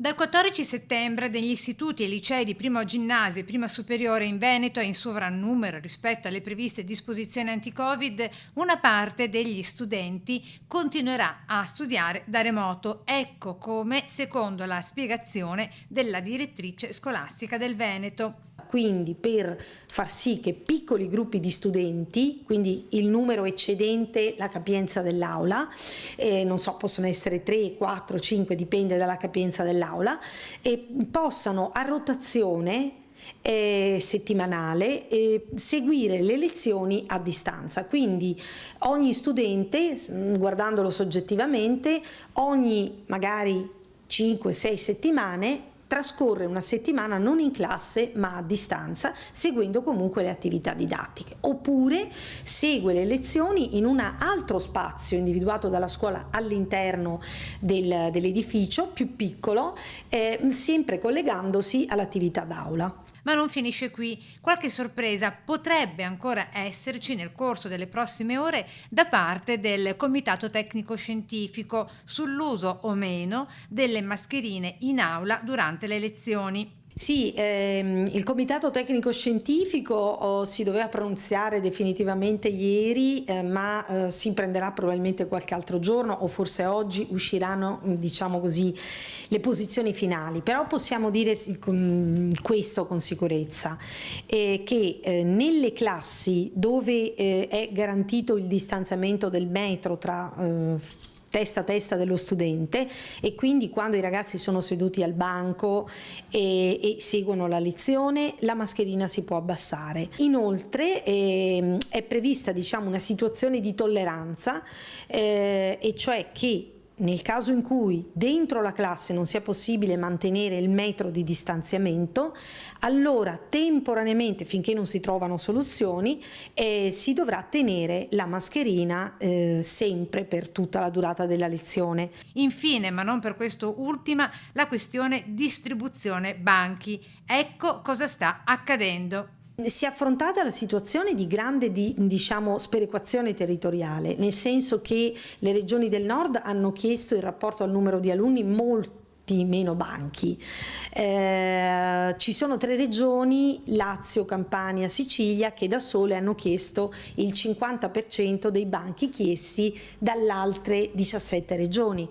Dal 14 settembre negli istituti e licei di primo ginnasio e prima superiore in Veneto è in sovrannumero rispetto alle previste disposizioni anti-Covid, una parte degli studenti continuerà a studiare da remoto. Ecco come, secondo la spiegazione della direttrice scolastica del Veneto. Quindi per far sì che piccoli gruppi di studenti, quindi il numero eccedente la capienza dell'aula, non so, possono essere 3, 4, 5, dipende dalla capienza dell'aula, e possano a rotazione settimanale seguire le lezioni a distanza. Quindi ogni studente, guardandolo soggettivamente, ogni magari 5-6 settimane trascorre una settimana non in classe ma a distanza, seguendo comunque le attività didattiche, oppure segue le lezioni in un altro spazio individuato dalla scuola all'interno dell'edificio più piccolo, sempre collegandosi all'attività d'aula. Ma non finisce qui. Qualche sorpresa potrebbe ancora esserci nel corso delle prossime ore da parte del Comitato Tecnico Scientifico sull'uso o meno delle mascherine in aula durante le lezioni. Sì, il Comitato Tecnico Scientifico si doveva pronunziare definitivamente ieri, ma si prenderà probabilmente qualche altro giorno o forse oggi usciranno, diciamo così, le posizioni finali. Però possiamo dire questo con sicurezza, che nelle classi dove è garantito il distanziamento del metro tra testa a testa dello studente, e quindi quando i ragazzi sono seduti al banco e seguono la lezione, la mascherina si può abbassare. Inoltre è prevista, diciamo, una situazione di tolleranza, e cioè che nel caso in cui dentro la classe non sia possibile mantenere il metro di distanziamento, allora temporaneamente, finché non si trovano soluzioni, si dovrà tenere la mascherina sempre per tutta la durata della lezione. Infine, ma non per questo ultima, la questione distribuzione banchi. Ecco cosa sta accadendo. Si è affrontata la situazione di grande diciamo, sperequazione territoriale, nel senso che le regioni del nord hanno chiesto in rapporto al numero di alunni molti meno banchi. Ci sono 3 regioni, Lazio, Campania, Sicilia, che da sole hanno chiesto il 50% dei banchi chiesti dalle altre 17 regioni.